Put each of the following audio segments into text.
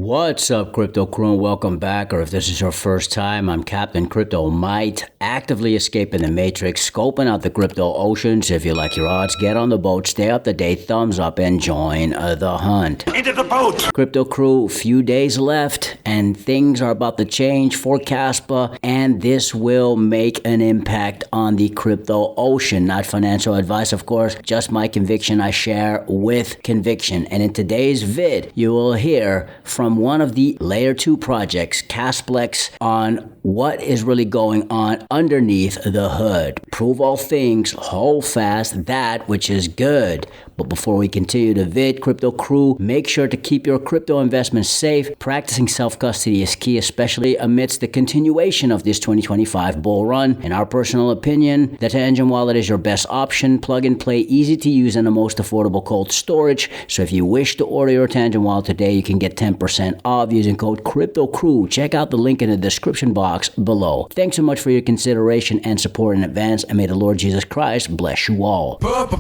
What's up, Crypto Crew, and welcome back. Or if this is your first time, I'm Captain Crypto Might, actively escaping the matrix, scoping out the crypto oceans. If you like your odds, get on the boat, stay up to date, thumbs up, and join the hunt. Into the boat! Crypto Crew, few days left, and things are about to change for Kaspa, and this will make an impact on the crypto ocean. Not financial advice, of course, just my conviction I share with conviction. And in today's vid, you will hear from one of the layer 2 projects, Kasplex, on what is really going on underneath the hood. Prove all things, hold fast that which is good. But before we continue the vid, Crypto Crew, make sure to keep your crypto investments safe. Practicing self-custody is key, especially amidst the continuation of this 2025 bull run. In our personal opinion, the Tangent Wallet is your best option. Plug and play, easy to use, and the most affordable cold storage. So if you wish to order your Tangent Wallet today, you can get 10% off using code Crypto Crew. Check out the link in the description box below. Thanks so much for your consideration and support in advance, and may the Lord Jesus Christ bless you all. Pump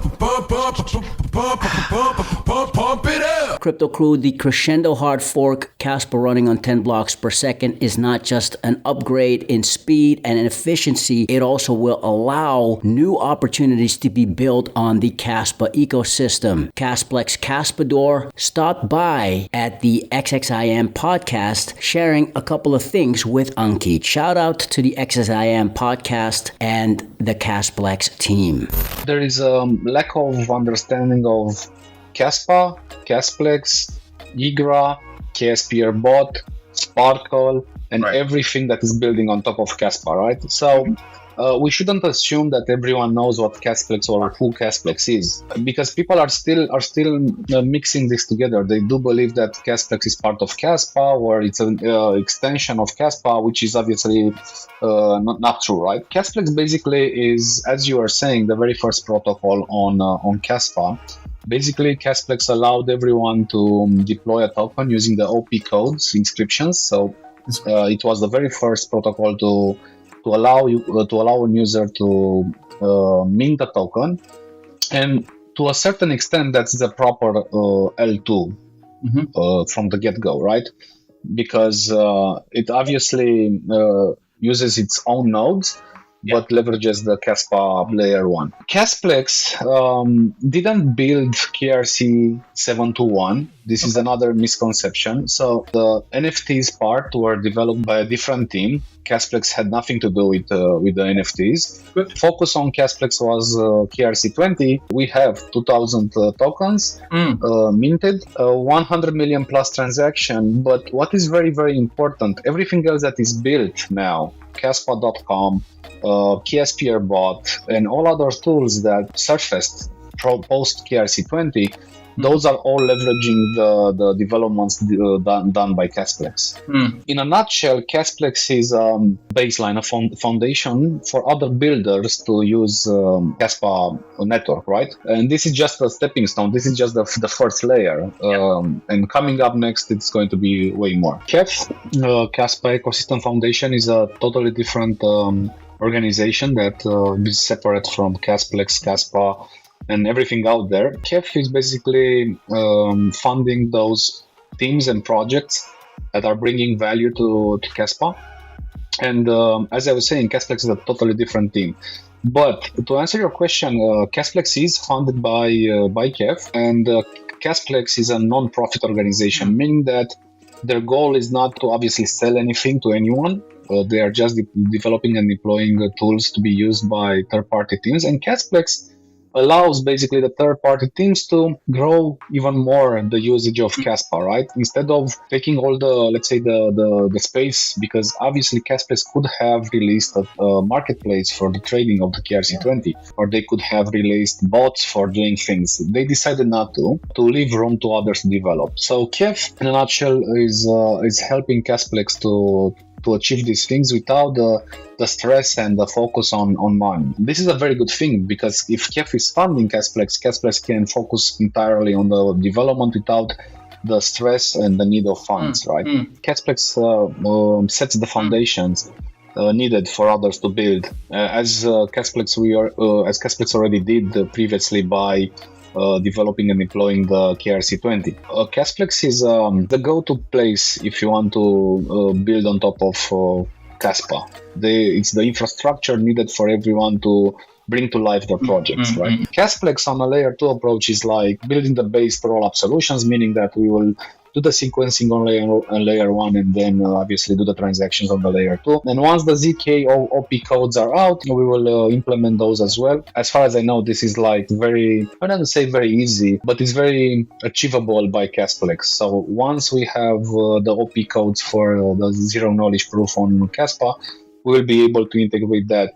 it up! Crypto Crew, the Crescendo hard fork Kaspa running on 10 blocks per second is not just an upgrade in speed and in efficiency, it also will allow new opportunities to be built on the Kaspa ecosystem. Kasplex Kaspador stopped by at the XXIM podcast sharing a couple of things with Ankit. Shout out to the XXIM podcast and the Kasplex team. There is a lack of understanding of Kaspa, Kasplex, Igra, KSPR bot, Sparkle, and everything that is building on top of Kaspa, right? So we shouldn't assume that everyone knows what Kasplex or who Kasplex is, because people are still mixing this together. They do believe that Kasplex is part of Kaspa, or it's an extension of Kaspa, which is obviously not true, right? Kasplex basically is, as you are saying, the very first protocol on Kaspa. Basically, Kasplex allowed everyone to deploy a token using the OP codes inscriptions. So it was the very first protocol to allow a user to mint a token, and to a certain extent, that's the proper L2 from the get-go, right? Because it obviously uses its own nodes, but leverages the Kaspa layer 1. Kasplex didn't build KRC 721. This is another misconception. So the NFTs part were developed by a different team. Kasplex had nothing to do with the NFTs. Good. Focus on Kasplex was KRC 20. We have 2,000 tokens minted, 100 million plus transaction. But what is very, very important, everything else that is built now, Kaspa.com, KSPR bot, and all other tools that surfaced post KRC 20, those are all leveraging the developments done by Kasplex. In a nutshell, Kasplex is a baseline, a foundation for other builders to use Kaspa network, right? And this is just a stepping stone. This is just the first layer. And coming up next, it's going to be way more. KEF, Kaspa Ecosystem Foundation, is a totally different organization that is separate from Kasplex, Kaspa, and everything out there. KEF is basically funding those teams and projects that are bringing value to Kaspa. And as I was saying, Kasplex is a totally different team. But to answer your question, Kasplex is funded by KEF, and Kasplex is a non-profit organization, meaning that their goal is not to obviously sell anything to anyone. They are just developing and deploying tools to be used by third-party teams. And Kasplex allows basically the third-party teams to grow even more the usage of Kaspa, right? Instead of taking all the, let's say, the space, because obviously Kasplex could have released a marketplace for the trading of the KRC20, or they could have released bots for doing things. They decided not to leave room to others to develop. So KEF, in a nutshell, is helping Kasplex to achieve these things without the stress and the focus on money. This is a very good thing, because if KEF is funding Kasplex can focus entirely on the development without the stress and the need of funds, right? Kasplex sets the foundations needed for others to build, as Kasplex already did previously by developing and deploying the KRC20. Kasplex is the go-to place if you want to build on top of Kaspa. It's the infrastructure needed for everyone to bring to life their projects, right? Kasplex on a layer 2 approach is like building the base roll-up solutions, meaning that we will do the sequencing on layer 1 and then obviously do the transactions on the layer 2. And once the ZK or OP codes are out, we will implement those as well. As far as I know, this is like very, I don't say very easy, but it's very achievable by Kasplex. So once we have the OP codes for the zero knowledge proof on Kaspa, we will be able to integrate that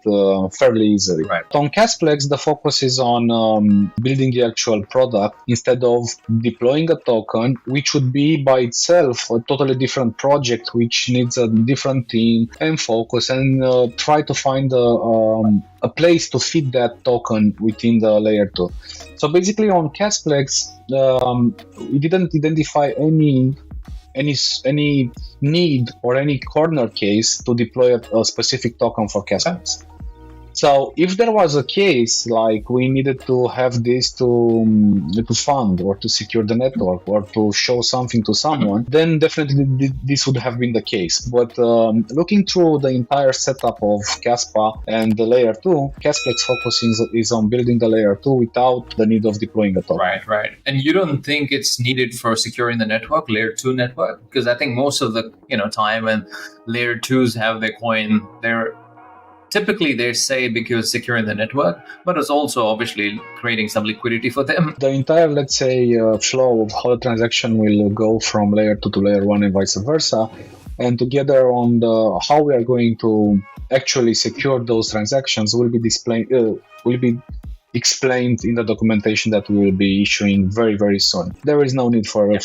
fairly easily. Right. On Kasplex, the focus is on building the actual product instead of deploying a token, which would be by itself a totally different project, which needs a different team and focus and try to find a place to fit that token within the layer 2. So basically on Kasplex, we didn't identify any need or any corner case to deploy a specific token for Kasplex. So if there was a case like we needed to have this to fund or to secure the network or to show something to someone, then definitely this would have been the case. But looking through the entire setup of Kaspa and the layer 2, Kasplex focus is on building the layer 2 without the need of deploying a token. Right. And you don't think it's needed for securing the network, layer 2 network? Because I think most of the time when layer 2s have their coin, typically they say because securing the network, but it's also obviously creating some liquidity for them. The entire, let's say, flow of how the transaction will go from layer 2 to layer 1 and vice versa, and together on how we are going to actually secure those transactions will be explained in the documentation that we will be issuing very, very soon. There is no need for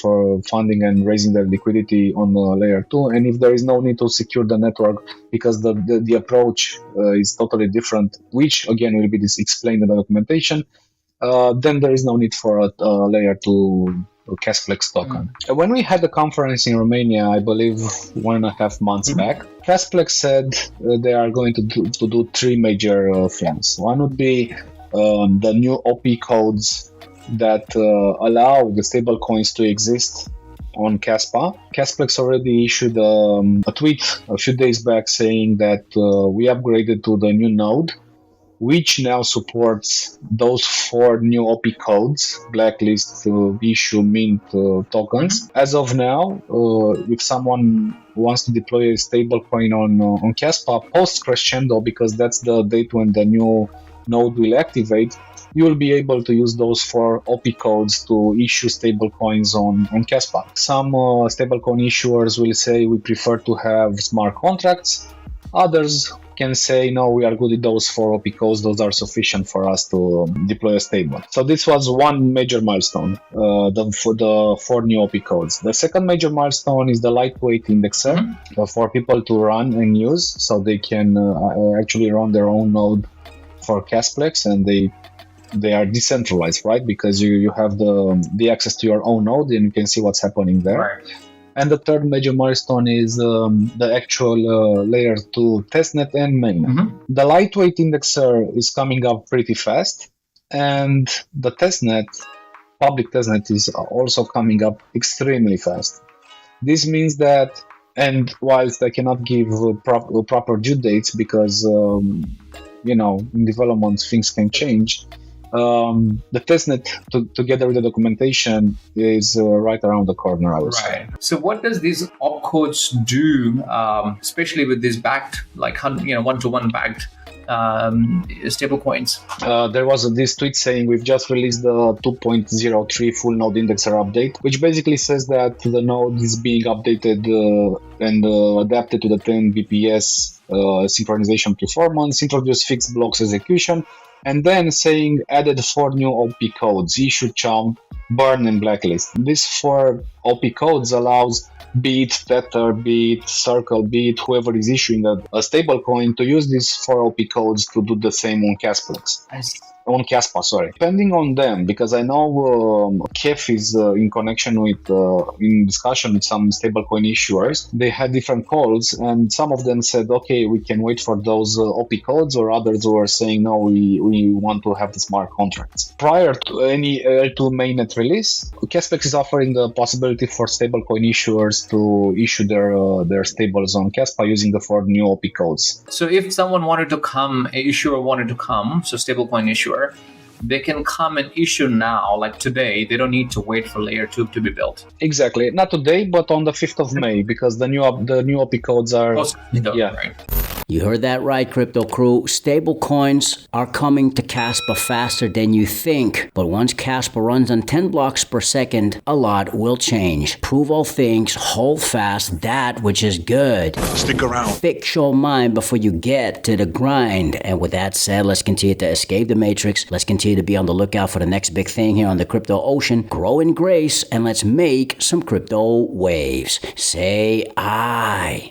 funding and raising the liquidity on layer 2, and if there is no need to secure the network because the approach is totally different, which again will be explained in the documentation, then there is no need for a layer 2 Kasplex token. When we had the conference in Romania, I believe 1.5 months back, Kasplex said they are going to do three major things. One would be the new OP codes that allow the stable coins to exist on Kaspa. Kasplex already issued a tweet a few days back saying that we upgraded to the new node, which now supports those 4 new OP codes, blacklist, issue, mint tokens. As of now, if someone wants to deploy a stable coin on Kaspa post Crescendo, because that's the date when the new node will activate, you will be able to use those 4 OP codes to issue stable coins on Kaspa. Some stablecoin issuers will say we prefer to have smart contracts. Others can say, no, we are good with those 4 OP codes. Those are sufficient for us to deploy a stable. So this was one major milestone, for the 4 new OP codes. The second major milestone is the lightweight indexer for people to run and use, so they can actually run their own node for Kasplex, and they are decentralized, right? Because you have the access to your own node and you can see what's happening there. Right. And the third major milestone is the actual layer 2 testnet and main. The lightweight indexer is coming up pretty fast, and the testnet, public testnet, is also coming up extremely fast. This means that, and whilst I cannot give proper due dates because in development things can change, the testnet together with the documentation is right around the corner, I would say. So what does these opcodes do, especially with these backed, like one-to-one backed stable coins? There was this tweet saying we've just released the 2.03 full node indexer update, which basically says that the node is being updated and adapted to the 10 bps synchronization performance, introduced fixed blocks execution, and then saying added 4 new OP codes: issue, chum, burn, and blacklist. These 4 OP codes allows be it Tether, be it Circle, be it whoever is issuing a stable coin to use these 4 OP codes to do the same on Kasplex. on Kaspa, sorry. Depending on them, because I know KEF is in connection with, in discussion with some stablecoin issuers. They had different calls, and some of them said, okay, we can wait for those OP codes, or others were saying, no, we want to have the smart contracts. Prior to any L2 mainnet release, Kasplex is offering the possibility for stablecoin issuers to issue their stables on Kaspa using the 4 new OP codes. So if someone wanted to come, an issuer wanted to come, so stablecoin issuer, they can come and issue now, like today. They don't need to wait for layer 2 to be built. Exactly. Not today, but on the 5th of May, because the new OP codes are... Right. You heard that right, crypto crew. Stablecoins are coming to Kaspa faster than you think. But once Kaspa runs on 10 blocks per second, a lot will change. Prove all things, hold fast that which is good. Stick around. Fix your mind before you get to the grind. And with that said, let's continue to escape the matrix. Let's continue to be on the lookout for the next big thing here on the crypto ocean. Grow in grace, and let's make some crypto waves. Say aye.